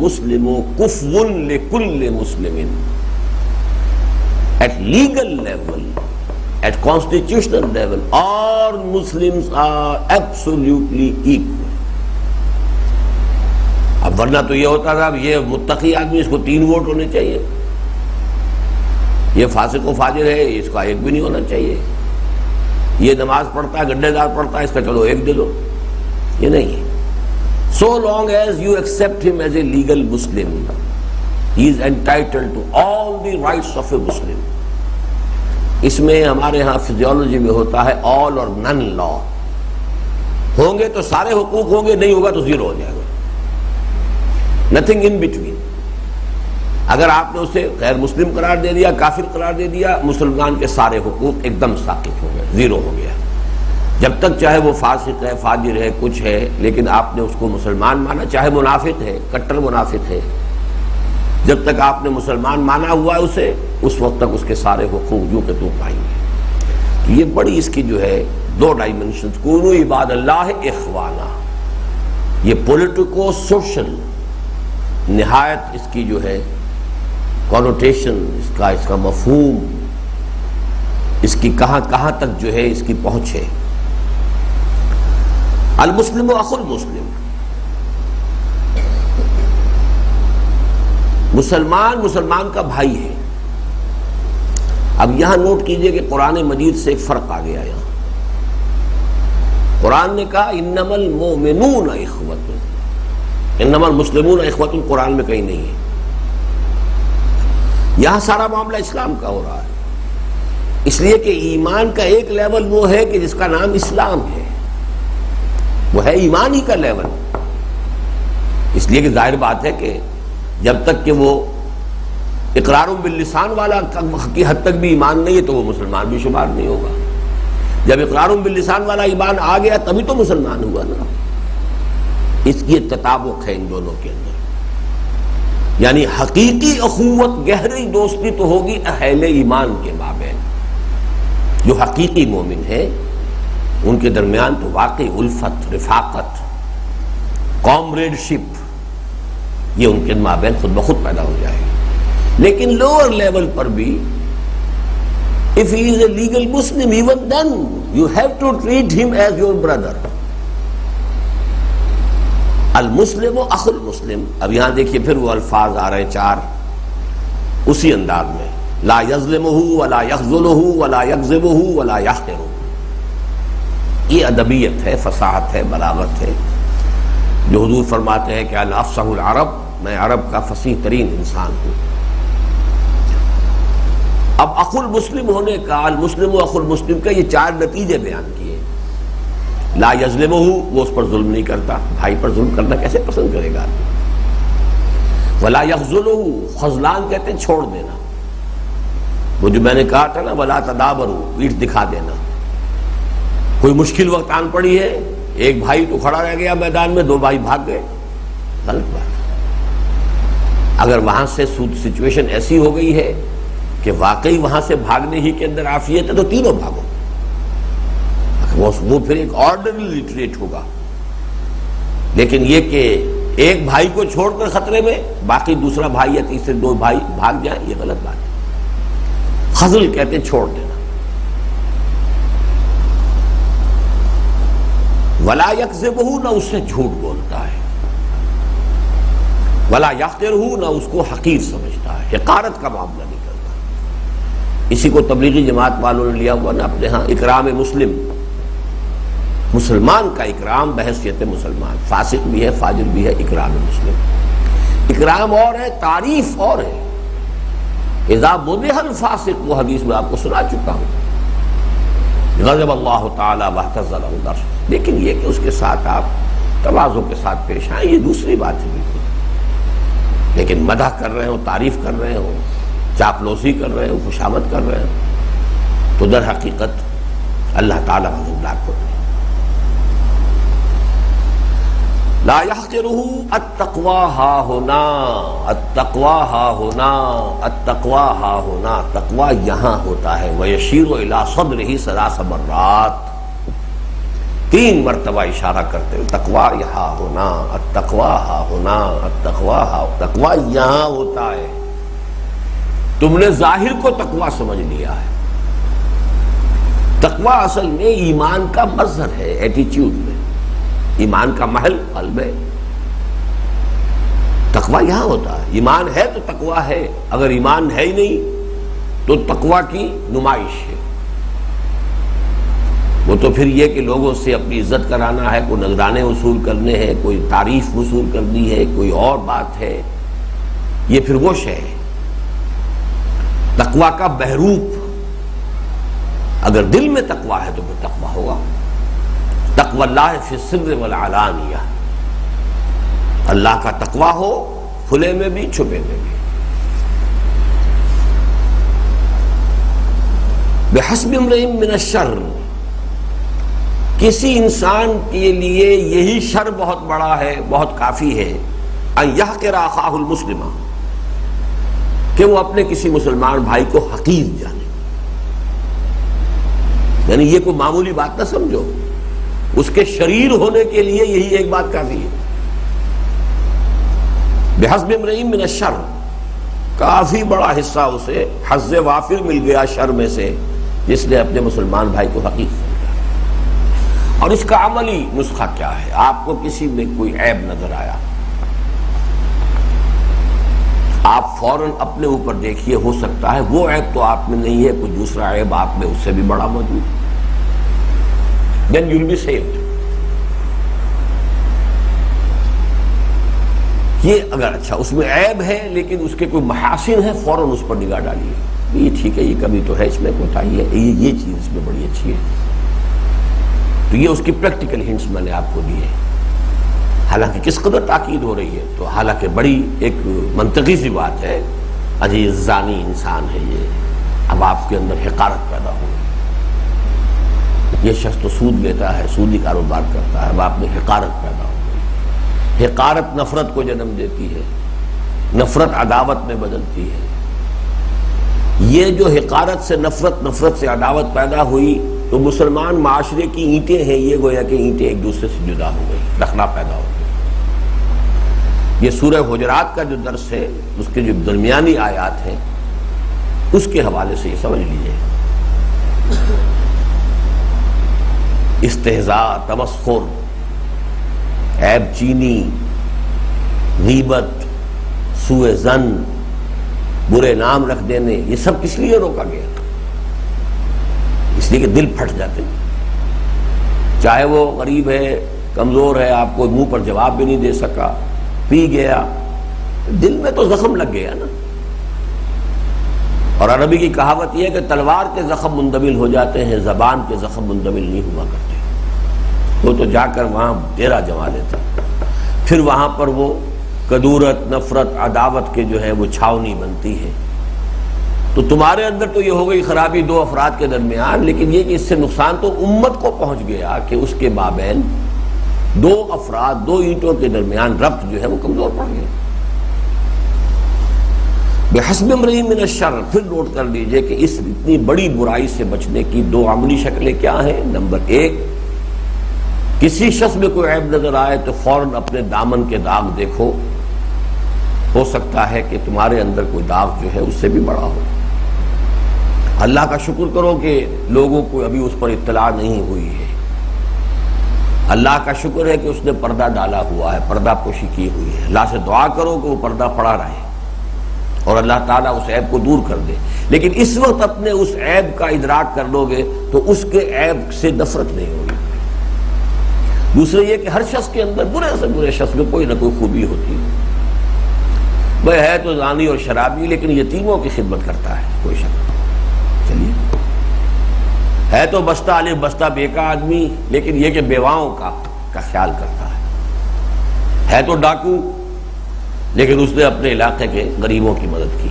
المسلم کفو لکل مسلم. At legal level, at constitutional level, all Muslims are absolutely equal. اب ورنہ تو یہ ہوتا تھا اب یہ متقی آدمی اس کو 3 ووٹ ہونے چاہیے، یہ فاسق و فاجر ہے اس کا 1 بھی نہیں ہونا چاہیے، یہ نماز پڑھتا ہے گڈھے دار پڑھتا ہے اس کا چلو 1 دے دو. یہ نہیں ہے. So long as you accept him as a legal Muslim, he is entitled to all the rights of a Muslim. اس میں ہمارے ہاں فزیولوجی میں ہوتا ہے all or none law. ہوں گے تو سارے حقوق ہوں گے، نہیں ہوگا تو 0 ہو جائے گا. Nothing in between. اگر آپ نے اسے غیر مسلم قرار دے دیا، کافر قرار دے دیا، مسلمان کے سارے حقوق ایک دم ساقط ہو گئے، 0 ہو گیا. جب تک چاہے وہ فاسق ہے، فاجر ہے، کچھ ہے، لیکن آپ نے اس کو مسلمان مانا، چاہے منافق ہے، کٹر منافق ہے، جب تک آپ نے مسلمان مانا ہوا ہے اسے، اس وقت تک اس کے سارے حقوق جو کہ تو پائیں گے. یہ بڑی اس کی جو ہے 2 ڈائمنشنز. کونوا عباد اللہ اخوانا، یہ پولیٹیکو سوشل نہایت اس کی جو ہے کونوٹیشن، اس کا مفہوم، اس کی کہاں کہاں تک جو ہے اس کی پہنچ ہے. المسلم اخو المسلم، مسلمان کا بھائی ہے. اب یہاں نوٹ کیجئے کہ قرآن مجید سے ایک فرق آ گیا. یہاں قرآن نے کہا انما المؤمنون اخوۃ، انما المسلمون اخوۃ قرآن میں کہیں نہیں ہے. یہاں سارا معاملہ اسلام کا ہو رہا ہے، اس لیے کہ ایمان کا ایک لیول وہ ہے کہ جس کا نام اسلام ہے، وہ ہے ایمان ہی کا لیول. اس لیے کہ ظاہر بات ہے کہ جب تک کہ وہ اقرار باللسان والا کی حد تک بھی ایمان نہیں ہے تو وہ مسلمان بھی شمار نہیں ہوگا. جب اقرار باللسان والا ایمان آ گیا تبھی تو مسلمان ہوا نا. اس کی تطابق ہے ان دونوں کے اندر. یعنی حقیقی اخوت، گہری دوستی تو ہوگی اہل ایمان کے مابین. جو حقیقی مومن ہے ان کے درمیان تو واقعی الفت، رفاقت، کامریڈ شپ، یہ ان کے مابین خود بخود پیدا ہو جائے گی. لیکن لوور لیول پر بھی if he is a legal Muslim, even then you have to treat him as your brother. المسلم و اخو المسلم. اب یہاں دیکھیے پھر وہ الفاظ آ رہے ہیں 4 اسی انداز میں. لا یظلمہ ولا یخذلہ ولا یکذبہ ولا یحقرہ. یہ ادبیت ہے، فصاحت ہے، بلاغت ہے، جو حضور فرماتے ہیں کہ انا افصح العرب، میں عرب کا فصیح ترین انسان ہوں. اب اخو المسلم ہونے کا، المسلم و اخو المسلم کا، یہ 4 نتیجے بیان کیے. لا یظلمہ، وہ اس پر ظلم نہیں کرتا. بھائی پر ظلم کرنا کیسے پسند کرے گا؟ ولا یخذلہ، خذلان کہتے ہیں چھوڑ دینا. وہ جو میں نے کہا تھا نا ولا تدابروا، پیٹھ دکھا دینا. کوئی مشکل وقت آن پڑی ہے، ایک بھائی تو کھڑا رہ گیا میدان میں، 2 بھائی بھاگ گئے، غلط بات. اگر وہاں سے سچویشن ایسی ہو گئی ہے کہ واقعی وہاں سے بھاگنے ہی کے اندر عافیت ہے تو تینوں بھاگو. وہ پھر ایک آرڈنری ریٹریٹ ہوگا. لیکن یہ کہ ایک بھائی کو چھوڑ کر خطرے میں باقی دوسرا بھائی یا تیسرے 2 بھائی بھاگ جائیں، یہ غلط بات ہے. خذل کہتے ہیں چھوڑ دینا. ولا یکذبہ، نہ اس سے جھوٹ بولتا ہے. ولا یحقرہ، نہ اس کو حقیر سمجھتا ہے، حقارت کا معاملہ نہیں کرتا. اسی کو تبلیغی جماعت والوں نے لیا ہوا نا اپنے ہاں اکرام مسلم. مسلمان کا اکرام بحیثیت مسلمان، فاسق بھی ہے، فاجر بھی ہے، اکرام مسلم. اکرام اور ہے، تعریف اور ہے. اذا مدح الفاسق، وہ حدیث میں آپ کو سنا چکا ہوں، غضب اللہ تعالی واہتز لہ درس. لیکن یہ کہ اس کے ساتھ آپ تواضع کے ساتھ پیش آئیں، یہ دوسری بات ہے بالکل. لیکن مدح کر رہے ہوں، تعریف کر رہے ہوں، چاپلوسی کر رہے ہوں، خوشامد کر رہے ہوں، تو در حقیقت اللہ تعالی غضبناک ہوتے ہیں. لا یحقرہ، التقوی ہا ہونا، التقوی ہا ہونا، التقوی ہا ہونا. تقوی یہاں ہوتا ہے. ویشیر الی صدرہ 3 مرات. 3 مرتبہ اشارہ کرتے ہوئے تقویٰ یہاں ہونا، التقویٰ ہاں ہونا، التقویٰ ہاں، تقویٰ یہاں ہوتا ہے۔ تم نے ظاہر کو تقویٰ سمجھ لیا ہے، تقویٰ اصل میں ایمان کا مظہر ہے، ایٹیچیوڈ میں، ایمان کا محل قلب ہے۔ تقویٰ یہاں ہوتا ہے، ایمان ہے تو تقویٰ ہے، اگر ایمان ہے ہی نہیں تو تقویٰ کی نمائش ہے۔ وہ تو پھر یہ کہ لوگوں سے اپنی عزت کرانا ہے، کوئی نذرانے وصول کرنے ہیں، کوئی تعریف وصول کرنی ہے، کوئی اور بات ہے، یہ پھر وہ شے ہے۔ تقویٰ کا بحروپ اگر دل میں تقویٰ ہے تو پھر تقویٰ ہوگا۔ تقوی اللہ فی السر والعلانیہ، اللہ کا تقویٰ ہو کھلے میں بھی چھپے میں بھی۔ بحسب امرئ من الشر، کسی انسان کے لیے یہی شر بہت بڑا ہے، بہت کافی ہے، ان یحقر اخاہ المسلم، کہ وہ اپنے کسی مسلمان بھائی کو حقیر جانے۔ یعنی یہ کوئی معمولی بات نہ سمجھو، اس کے شریر ہونے کے لیے یہی ایک بات کافی ہے۔ بحسب امرئ من الشر، کافی بڑا حصہ اسے حظ وافر مل گیا شر میں سے، جس نے اپنے مسلمان بھائی کو حقیر سمجھا۔ اور اس کا عملی نسخہ کیا ہے؟ آپ کو کسی میں کوئی عیب نظر آیا، آپ فوراً اپنے اوپر دیکھیے، ہو سکتا ہے وہ عیب تو آپ میں نہیں ہے، کوئی دوسرا عیب آپ میں اس سے بھی بڑا موجود ہے۔ Then you'll be saved۔ یہ اگر اچھا اس میں عیب ہے لیکن اس کے کوئی محاسن ہے، فوراً اس پر نگاہ ڈالیے، یہ ٹھیک ہے، یہ کمی تو ہے، اس میں کوتاہی ہے، یہ چیز اس میں بڑی اچھی ہے۔ تو یہ اس کی پریکٹیکل ہنٹس میں نے آپ کو دی ہے۔ حالانکہ کس قدر تاکید ہو رہی ہے، تو حالانکہ بڑی ایک منطقی سی بات ہے، عزیز زانی انسان ہے یہ، اب آپ کے اندر حقارت پیدا ہو گئی، یہ شخص تو سود لیتا ہے، سودی کاروبار کرتا ہے، اب آپ میں حقارت پیدا ہو گئی۔ حقارت نفرت کو جنم دیتی ہے، نفرت عداوت میں بدلتی ہے۔ یہ جو حقارت سے نفرت، نفرت سے عداوت پیدا ہوئی، تو مسلمان معاشرے کی اینٹیں ہیں، یہ گویا کہ اینٹیں ایک دوسرے سے جدا ہو گئی، رخنا پیدا ہو گئی۔ یہ سورہ حجرات کا جو درس ہے، اس کے جو درمیانی آیات ہیں، اس کے حوالے سے یہ سمجھ لیجیے۔ استہزاء، تمسخر، عیب چینی، غیبت، سوء ظن، برے نام رکھ دینے، یہ سب کس لیے روکا گیا؟ اس لیے کہ دل پھٹ جاتے، چاہے وہ غریب ہے، کمزور ہے، آپ کو منہ پر جواب بھی نہیں دے سکا، پی گیا، دل میں تو زخم لگ گیا نا۔ اور عربی کی کہاوت یہ ہے کہ تلوار کے زخم مندمل ہو جاتے ہیں، زبان کے زخم مندمل نہیں ہوا کرتے۔ وہ تو جا کر وہاں ڈیرا جما لیتا، پھر وہاں پر وہ کدورت، نفرت، عداوت کے جو ہے وہ چھاونی بنتی ہے۔ تو تمہارے اندر تو یہ ہو گئی خرابی 2 افراد کے درمیان، لیکن یہ کہ اس سے نقصان تو امت کو پہنچ گیا کہ اس کے مابین 2 افراد، 2 اینٹوں کے درمیان ربط جو ہے وہ کمزور پڑ گیا۔ بحسب امرئ من الشر، پھر نوٹ کر لیجئے کہ اس اتنی بڑی برائی سے بچنے کی 2 عملی شکلیں کیا ہیں۔ نمبر 1، کسی شخص میں کوئی عیب نظر آئے تو فوراً اپنے دامن کے داغ دیکھو، ہو سکتا ہے کہ تمہارے اندر کوئی داغ جو ہے اس سے بھی بڑا ہو۔ اللہ کا شکر کرو کہ لوگوں کو ابھی اس پر اطلاع نہیں ہوئی ہے۔ اللہ کا شکر ہے کہ اس نے پردہ ڈالا ہوا ہے، پردہ پوشی کی ہوئی ہے۔ اللہ سے دعا کرو کہ وہ پردہ پڑا رہے اور اللہ تعالیٰ اس عیب کو دور کر دے۔ لیکن اس وقت اپنے اس عیب کا ادراک کر لو گے تو اس کے عیب سے نفرت نہیں ہوگی۔ دوسرے یہ کہ ہر شخص کے اندر، برے سے برے شخص میں کوئی نہ کوئی خوبی ہوتی ہے۔ وہ ہے تو زانی اور شرابی، لیکن یتیموں کی خدمت کرتا ہے، کوئی شک نہیں۔ چلیے، ہے تو بستہ الف بستہ بے کا آدمی، لیکن یہ کہ بیواؤں کا خیال کرتا ہے تو ڈاکو، لیکن اس نے اپنے علاقے کے غریبوں کی مدد کی۔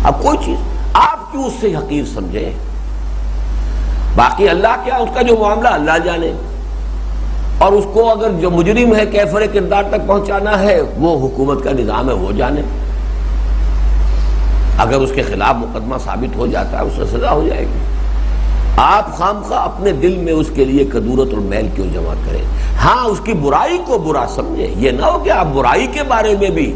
اب کوئی چیز آپ کیوں اس سے حقیر سمجھیں؟ باقی اللہ کیا، اس کا جو معاملہ اللہ جانے، اور اس کو اگر جو مجرم ہے کیفر کردار تک پہنچانا ہے، وہ حکومت کا نظام ہے، وہ جانے۔ اگر اس کے خلاف مقدمہ ثابت ہو جاتا ہے، اس سے سزا ہو جائے گی۔ آپ خامخواہ اپنے دل میں اس کے لیے کدورت اور میل کیوں جمع کریں؟ ہاں اس کی برائی کو برا سمجھیں، یہ نہ ہو کہ آپ برائی کے بارے میں بھی